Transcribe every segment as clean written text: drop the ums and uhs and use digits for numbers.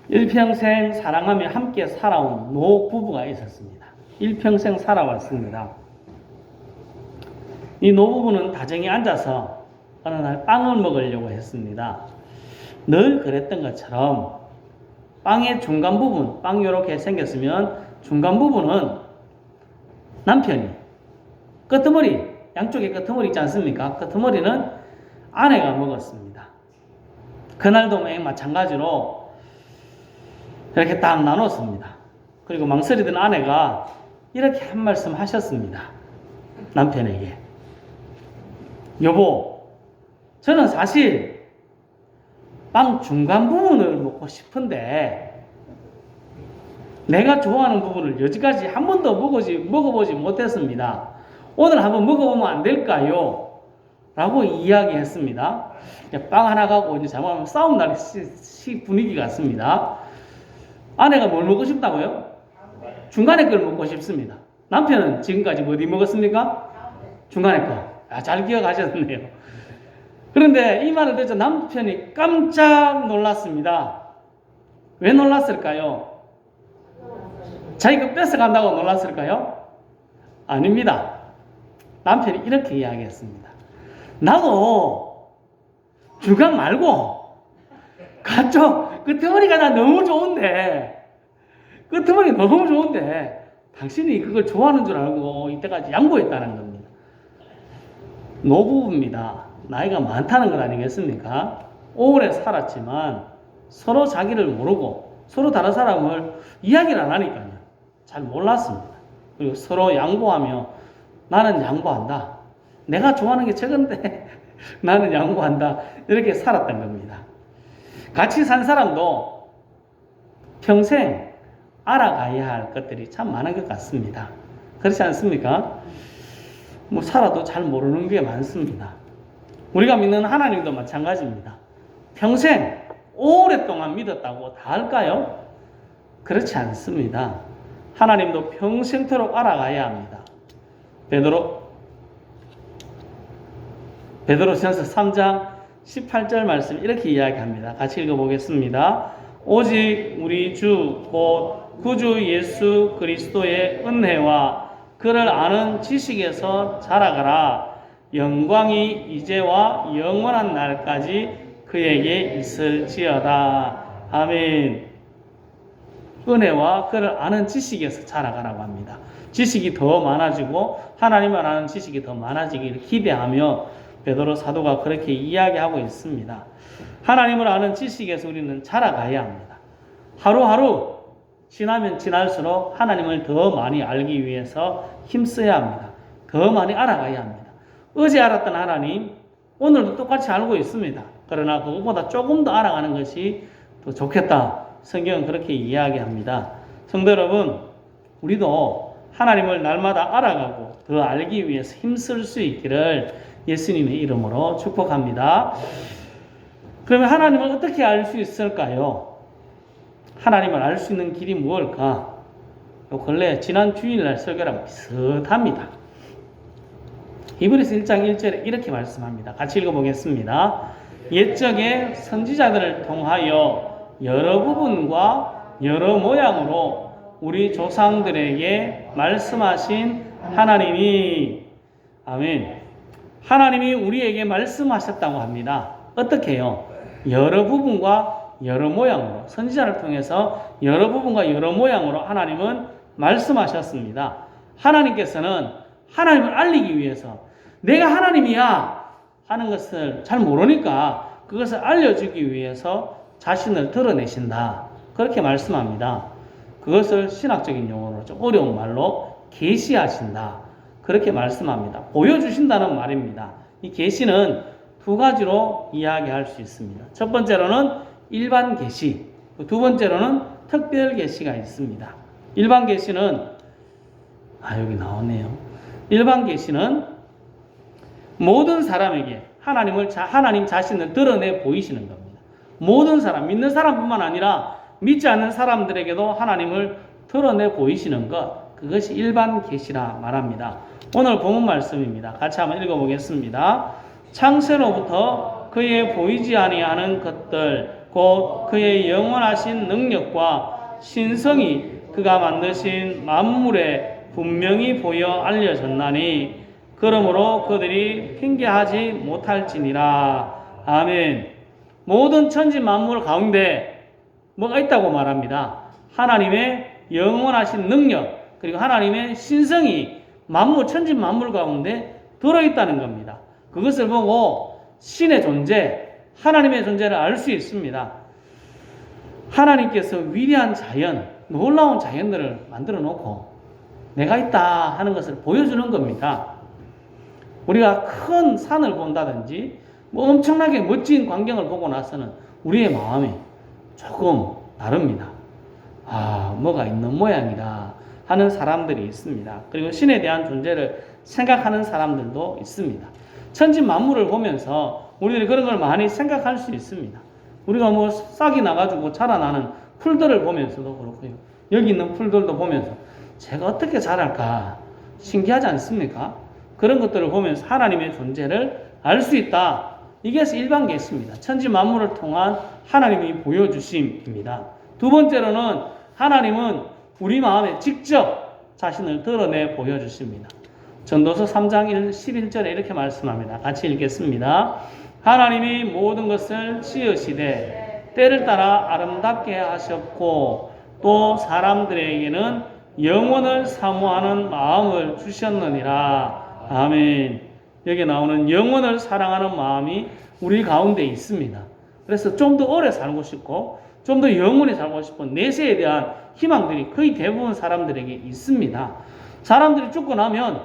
일평생 사랑하며 함께 살아온 노부부가 있었습니다. 일평생 살아왔습니다. 이 노부부는 다정히 앉아서 어느 날 빵을 먹으려고 했습니다. 늘 그랬던 것처럼 빵의 중간 부분, 빵이 이렇게 생겼으면 중간 부분은 남편이, 끄트머리, 양쪽에 끄트머리 있지 않습니까? 끄트머리는 아내가 먹었습니다. 그날도 마찬가지로 이렇게 딱 나눴습니다. 그리고 망설이던 아내가 이렇게 한 말씀 하셨습니다. 남편에게. 여보, 저는 사실 빵 중간 부분을 먹고 싶은데 내가 좋아하는 부분을 여지까지 한 번도 먹어보지 못했습니다. 오늘 한번 먹어보면 안 될까요? 라고 이야기했습니다. 빵 하나 갖고 이제 잘못하면 싸움 날 분위기 같습니다. 아내가 뭘 먹고 싶다고요? 중간에 걸 먹고 싶습니다. 남편은 지금까지 어디 먹었습니까? 중간에 거. 잘 기억하셨네요. 그런데 이 말을 듣자 남편이 깜짝 놀랐습니다. 왜 놀랐을까요? 자기가 뺏어간다고 놀랐을까요? 아닙니다. 남편이 이렇게 이야기했습니다. 나도 중간 말고 가쪽 끄트머리가 나 너무 좋은데 끄트머리 너무 좋은데 당신이 그걸 좋아하는 줄 알고 이때까지 양보했다는 겁니다. 노부부입니다. 나이가 많다는 것 아니겠습니까? 오래 살았지만 서로 자기를 모르고 서로 다른 사람을 이야기를 안 하니까요. 잘 몰랐습니다. 그리고 서로 양보하며 나는 양보한다. 내가 좋아하는 게 최근데 나는 양보한다. 이렇게 살았던 겁니다. 같이 산 사람도 평생 알아가야 할 것들이 참 많은 것 같습니다. 그렇지 않습니까? 살아도 잘 모르는 게 많습니다. 우리가 믿는 하나님도 마찬가지입니다. 평생 오랫동안 믿었다고 다 할까요? 그렇지 않습니다. 하나님도 평생토록 알아가야 합니다. 베드로전서 3장 18절 말씀 이렇게 이야기합니다. 같이 읽어보겠습니다. 오직 우리 주 곧 구주 예수 그리스도의 은혜와 그를 아는 지식에서 자라가라. 영광이 이제와 영원한 날까지 그에게 있을지어다. 아멘. 은혜와 그를 아는 지식에서 자라가라고 합니다. 지식이 더 많아지고 하나님을 아는 지식이 더 많아지기를 기대하며 베드로 사도가 그렇게 이야기하고 있습니다. 하나님을 아는 지식에서 우리는 자라가야 합니다. 하루하루 지나면 지날수록 하나님을 더 많이 알기 위해서 힘써야 합니다. 더 많이 알아가야 합니다. 어제 알았던 하나님 오늘도 똑같이 알고 있습니다. 그러나 그것보다 조금 더 알아가는 것이 더 좋겠다. 성경은 그렇게 이야기합니다. 성도 여러분, 우리도 하나님을 날마다 알아가고 더 알기 위해서 힘쓸 수 있기를 예수님의 이름으로 축복합니다. 그러면 하나님을 어떻게 알 수 있을까요? 하나님을 알 수 있는 길이 무엇일까? 근래 지난 주일날 설교랑 비슷합니다. 히브리서 1장 1절에 이렇게 말씀합니다. 같이 읽어보겠습니다. 옛적에 선지자들을 통하여 여러 부분과 여러 모양으로 우리 조상들에게 말씀하신 하나님이 아멘. 하나님이 우리에게 말씀하셨다고 합니다. 어떻게 해요? 여러 부분과 여러 모양으로 선지자를 통해서 여러 부분과 여러 모양으로 하나님은 말씀하셨습니다. 하나님께서는 하나님을 알리기 위해서 내가 하나님이야 하는 것을 잘 모르니까 그것을 알려주기 위해서 자신을 드러내신다. 그렇게 말씀합니다. 그것을 신학적인 용어로 좀 어려운 말로 계시하신다. 그렇게 말씀합니다. 보여주신다는 말입니다. 이 계시는 두 가지로 이야기할 수 있습니다. 첫 번째로는 일반 계시, 두 번째로는 특별 계시가 있습니다. 일반 계시는 여기 나오네요. 일반 계시는 모든 사람에게 하나님 자신을 드러내 보이시는 겁니다. 모든 사람, 믿는 사람뿐만 아니라 믿지 않는 사람들에게도 하나님을 드러내 보이시는 것, 그것이 일반 계시라 말합니다. 오늘 본문 말씀입니다. 같이 한번 읽어보겠습니다. 창세로부터 그의 보이지 아니하는 것들 곧 그의 영원하신 능력과 신성이 그가 만드신 만물에 분명히 보여 알려졌나니 그러므로 그들이 핑계하지 못할지니라. 아멘. 모든 천지 만물 가운데 뭐가 있다고 말합니다. 하나님의 영원하신 능력 그리고 하나님의 신성이 만물 천지 만물 가운데 들어있다는 겁니다. 그것을 보고 신의 존재, 하나님의 존재를 알 수 있습니다. 하나님께서 위대한 자연, 놀라운 자연들을 만들어 놓고 내가 있다 하는 것을 보여주는 겁니다. 우리가 큰 산을 본다든지 뭐 엄청나게 멋진 광경을 보고 나서는 우리의 마음이 조금 다릅니다. 아, 뭐가 있는 모양이다 하는 사람들이 있습니다. 그리고 신에 대한 존재를 생각하는 사람들도 있습니다. 천지 만물을 보면서 우리들이 그런 걸 많이 생각할 수 있습니다. 우리가 뭐 싹이 나가지고 자라나는 풀들을 보면서도 그렇고요. 여기 있는 풀들도 보면서 제가 어떻게 자랄까 신기하지 않습니까? 그런 것들을 보면서 하나님의 존재를 알 수 있다. 이게 일반 계시입니다. 천지 만물을 통한 하나님이 보여주심입니다. 두 번째로는 하나님은 우리 마음에 직접 자신을 드러내 보여주십니다. 전도서 3장 11절에 이렇게 말씀합니다. 같이 읽겠습니다. 하나님이 모든 것을 지으시되 때를 따라 아름답게 하셨고 또 사람들에게는 영원을 사모하는 마음을 주셨느니라. 아멘. 여기 나오는 영원을 사랑하는 마음이 우리 가운데 있습니다. 그래서 좀 더 오래 살고 싶고 좀 더 영원히 살고 싶은 내세에 대한 희망들이 거의 대부분 사람들에게 있습니다. 사람들이 죽고 나면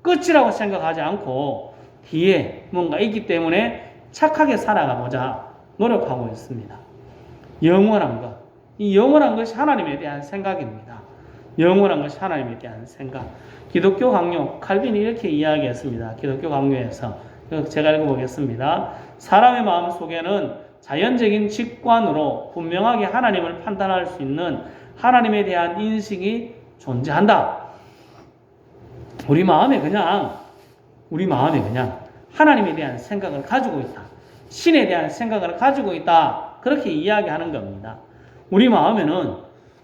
끝이라고 생각하지 않고 뒤에 뭔가 있기 때문에 착하게 살아가보자 노력하고 있습니다. 영원한 것. 이 영원한 것이 하나님에 대한 생각입니다. 영원한 것이 하나님에 대한 생각. 기독교 강요, 칼빈이 이렇게 이야기했습니다. 기독교 강요에서. 제가 읽어보겠습니다. 사람의 마음 속에는 자연적인 직관으로 분명하게 하나님을 판단할 수 있는 하나님에 대한 인식이 존재한다. 우리 마음에 그냥 하나님에 대한 생각을 가지고 있다. 신에 대한 생각을 가지고 있다. 그렇게 이야기하는 겁니다. 우리 마음에는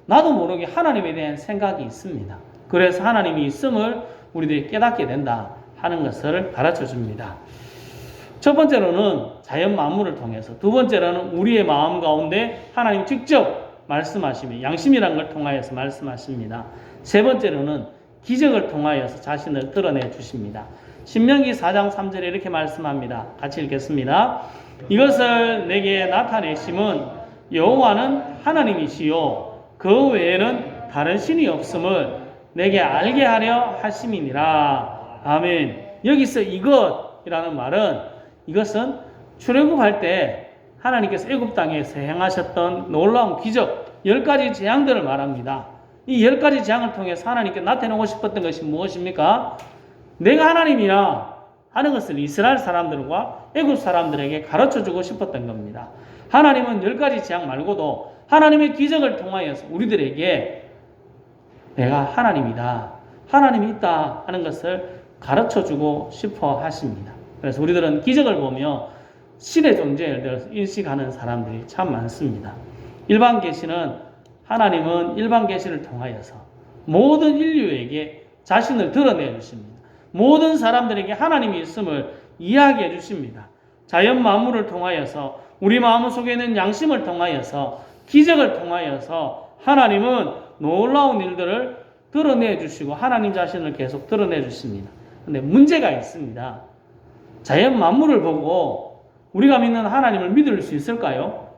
나도 모르게 하나님에 대한 생각이 있습니다. 그래서 하나님이 있음을 우리들이 깨닫게 된다 하는 것을 가르쳐 줍니다. 첫 번째로는 자연 만물을 통해서, 두 번째로는 우리의 마음 가운데 하나님 직접 말씀하시며 양심이라는 걸 통하여서 말씀하십니다. 세 번째로는 기적을 통하여서 자신을 드러내 주십니다. 신명기 4장 3절에 이렇게 말씀합니다. 같이 읽겠습니다. 이것을 내게 나타내심은 여호와는 하나님이시요 그 외에는 다른 신이 없음을 내게 알게 하려 하심이니라. 아멘. 여기서 이것이라는 말은 이것은 출애굽할 때 하나님께서 애굽 땅에서 행하셨던 놀라운 기적 10가지 재앙들을 말합니다. 이 10가지 재앙을 통해서 하나님께 나타내고 싶었던 것이 무엇입니까? 내가 하나님이야 하는 것을 이스라엘 사람들과 애굽 사람들에게 가르쳐주고 싶었던 겁니다. 하나님은 10가지 재앙 말고도 하나님의 기적을 통하여서 우리들에게 내가 하나님이다, 하나님이 있다 하는 것을 가르쳐주고 싶어 하십니다. 그래서 우리들은 기적을 보며 신의 존재에 대해서 인식하는 사람들이 참 많습니다. 일반 계시는 하나님은 일반 계시를 통하여서 모든 인류에게 자신을 드러내 주십니다. 모든 사람들에게 하나님이 있음을 이야기해 주십니다. 자연 만물을 통하여서 우리 마음 속에 있는 양심을 통하여서 기적을 통하여서 하나님은 놀라운 일들을 드러내 주시고 하나님 자신을 계속 드러내 주십니다. 그런데 문제가 있습니다. 자연 만물을 보고 우리가 믿는 하나님을 믿을 수 있을까요?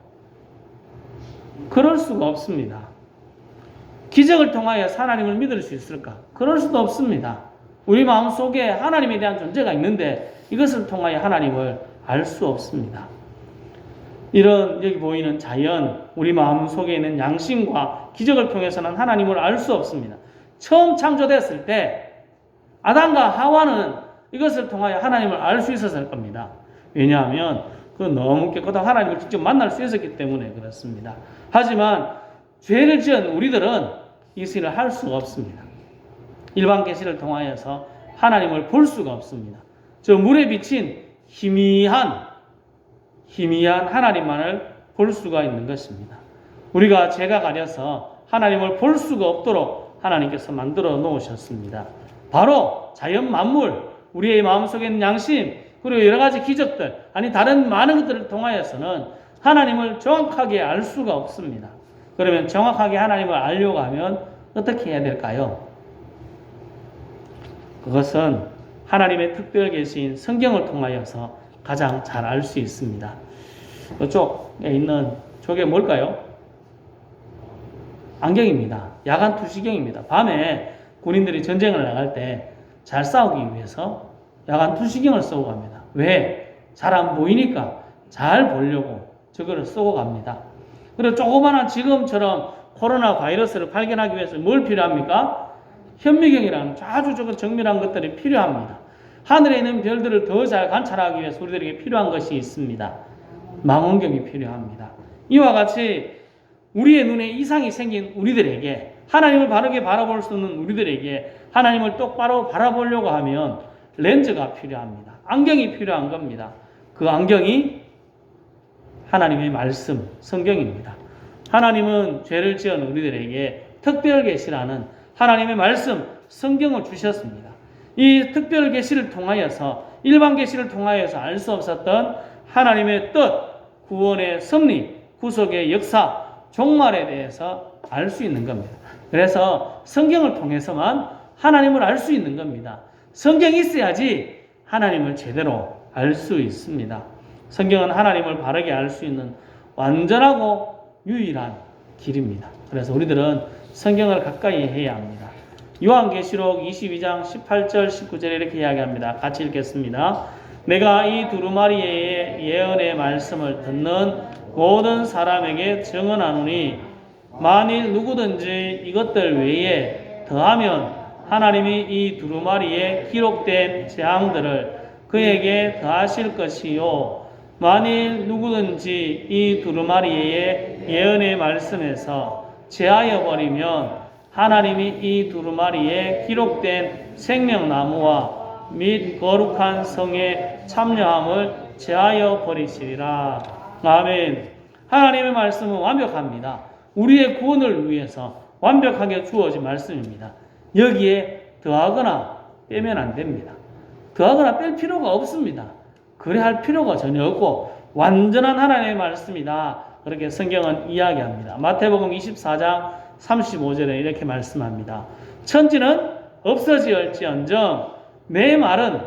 그럴 수가 없습니다. 기적을 통하여 하나님을 믿을 수 있을까? 그럴 수도 없습니다. 우리 마음 속에 하나님에 대한 존재가 있는데 이것을 통하여 하나님을 알 수 없습니다. 이런 여기 보이는 자연, 우리 마음 속에 있는 양심과 기적을 통해서는 하나님을 알 수 없습니다. 처음 창조됐을 때 아담과 하와는 이것을 통하여 하나님을 알 수 있었을 겁니다. 왜냐하면 그 너무 깨끗한 하나님을 직접 만날 수 있었기 때문에 그렇습니다. 하지만 죄를 지은 우리들은 이것을 할 수가 없습니다. 일반 계시를 통하여서 하나님을 볼 수가 없습니다. 저 물에 비친 희미한 하나님만을 볼 수가 있는 것입니다. 우리가 죄가 가려서 하나님을 볼 수가 없도록 하나님께서 만들어 놓으셨습니다. 바로 자연 만물, 우리의 마음속에 있는 양심, 그리고 여러 가지 기적들, 아니 다른 많은 것들을 통하여서는 하나님을 정확하게 알 수가 없습니다. 그러면 정확하게 하나님을 알려고 하면 어떻게 해야 될까요? 그것은 하나님의 특별 계시인 성경을 통하여서 가장 잘 알 수 있습니다. 이쪽에 있는 저게 뭘까요? 안경입니다. 야간 투시경입니다. 밤에 군인들이 전쟁을 나갈 때 잘 싸우기 위해서 야간 투시경을 쓰고 갑니다. 왜? 잘 안 보이니까 잘 보려고 저거를 쓰고 갑니다. 그리고 조그마한 지금처럼 코로나 바이러스를 발견하기 위해서 뭘 필요합니까? 현미경이라는 아주 정밀한 것들이 필요합니다. 하늘에 있는 별들을 더 잘 관찰하기 위해서 우리들에게 필요한 것이 있습니다. 망원경이 필요합니다. 이와 같이 우리의 눈에 이상이 생긴 우리들에게, 하나님을 바르게 바라볼 수 있는 우리들에게 하나님을 똑바로 바라보려고 하면 렌즈가 필요합니다. 안경이 필요한 겁니다. 그 안경이 하나님의 말씀, 성경입니다. 하나님은 죄를 지은 우리들에게 특별 계시라는 하나님의 말씀, 성경을 주셨습니다. 이 특별 계시를 통하여서, 일반 계시를 통하여서 알 수 없었던 하나님의 뜻, 구원의 섭리, 구속의 역사, 종말에 대해서 알 수 있는 겁니다. 그래서 성경을 통해서만 하나님을 알 수 있는 겁니다. 성경이 있어야지 하나님을 제대로 알 수 있습니다. 성경은 하나님을 바르게 알 수 있는 완전하고 유일한 길입니다. 그래서 우리들은 성경을 가까이 해야 합니다. 요한계시록 22장 18절 19절에 이렇게 이야기합니다. 같이 읽겠습니다. 내가 이 두루마리의 예언의 말씀을 듣는 모든 사람에게 증언하노니 만일 누구든지 이것들 외에 더하면 하나님이 이 두루마리에 기록된 재앙들을 그에게 더하실 것이요 만일 누구든지 이 두루마리의 예언의 말씀에서 제하여 버리면 하나님이 이 두루마리에 기록된 생명나무와 및 거룩한 성의 참여함을 제하여 버리시리라. 아멘. 하나님의 말씀은 완벽합니다. 우리의 구원을 위해서 완벽하게 주어진 말씀입니다. 여기에 더하거나 빼면 안 됩니다. 더하거나 뺄 필요가 없습니다. 그래 할 필요가 전혀 없고 완전한 하나님의 말씀이다. 그렇게 성경은 이야기합니다. 마태복음 24장 35절에 이렇게 말씀합니다. 천지는 없어질지언정 내 말은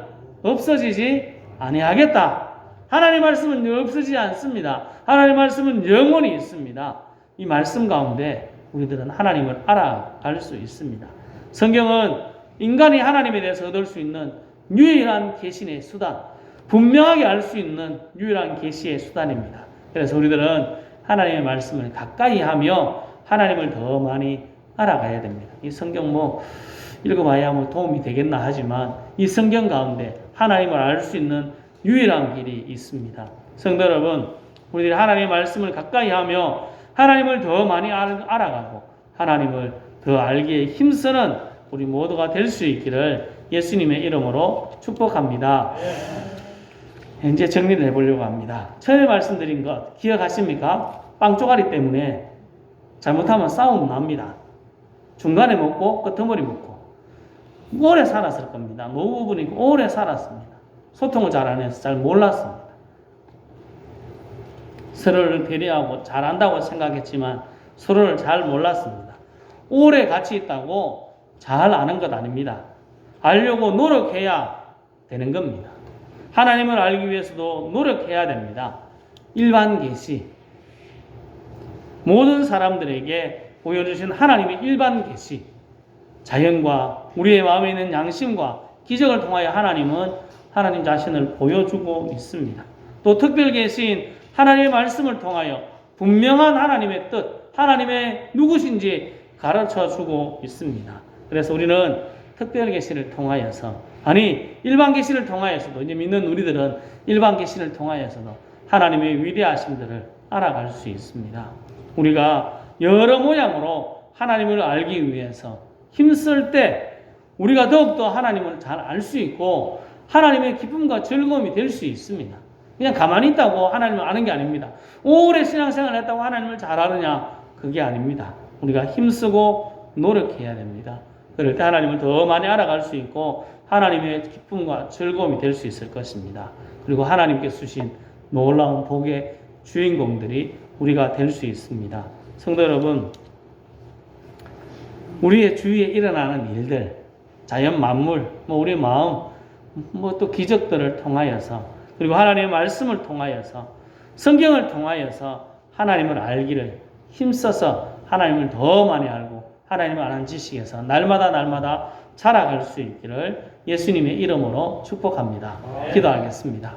없어지지 아니하겠다. 하나님의 말씀은 없어지지 않습니다. 하나님의 말씀은 영원히 있습니다. 이 말씀 가운데 우리들은 하나님을 알아갈 수 있습니다. 성경은 인간이 하나님에 대해서 얻을 수 있는 유일한 계신의 수단, 분명하게 알 수 있는 유일한 계시의 수단입니다. 그래서 우리들은 하나님의 말씀을 가까이 하며 하나님을 더 많이 알아가야 됩니다. 이 성경 읽어봐야 도움이 되겠나 하지만 이 성경 가운데 하나님을 알 수 있는 유일한 길이 있습니다. 성도 여러분, 우리들이 하나님의 말씀을 가까이 하며 하나님을 더 많이 알아가고 하나님을 더 알기에 힘쓰는 우리 모두가 될 수 있기를 예수님의 이름으로 축복합니다. 이제 정리를 해보려고 합니다. 처음에 말씀드린 것 기억하십니까? 빵조가리 때문에 잘못하면 싸움 납니다. 중간에 먹고 끄트머리 먹고 오래 살았을 겁니다. 노부부는 오래 살았습니다. 소통을 잘 안 해서 잘 몰랐습니다. 서로를 배려하고 잘한다고 생각했지만 서로를 잘 몰랐습니다. 오래 같이 있다고 잘 아는 것 아닙니다. 알려고 노력해야 되는 겁니다. 하나님을 알기 위해서도 노력해야 됩니다. 일반 계시, 모든 사람들에게 보여주신 하나님의 일반 계시, 자연과 우리의 마음에 있는 양심과 기적을 통하여 하나님은 하나님 자신을 보여주고 있습니다. 또 특별 계시인 하나님의 말씀을 통하여 분명한 하나님의 뜻, 하나님의 누구신지 가르쳐주고 있습니다. 그래서 우리는 특별 계시를 통하여서, 일반 계시를 통하여서도, 이제 믿는 우리들은 일반 계시를 통하여서도 하나님의 위대하심들을 알아갈 수 있습니다. 우리가 여러 모양으로 하나님을 알기 위해서 힘쓸 때 우리가 더욱더 하나님을 잘 알 수 있고 하나님의 기쁨과 즐거움이 될 수 있습니다. 그냥 가만히 있다고 하나님을 아는 게 아닙니다. 오래 신앙생활을 했다고 하나님을 잘 아느냐? 그게 아닙니다. 우리가 힘쓰고 노력해야 됩니다. 그럴 때 하나님을 더 많이 알아갈 수 있고 하나님의 기쁨과 즐거움이 될 수 있을 것입니다. 그리고 하나님께서 주신 놀라운 복의 주인공들이 우리가 될 수 있습니다. 성도 여러분, 우리의 주위에 일어나는 일들, 자연 만물, 우리 마음, 또 기적들을 통하여서, 그리고 하나님의 말씀을 통하여서, 성경을 통하여서 하나님을 알기를 힘써서 하나님을 더 많이 알고 하나님을 아는 지식에서 날마다 자라갈 수 있기를 예수님의 이름으로 축복합니다. 기도하겠습니다.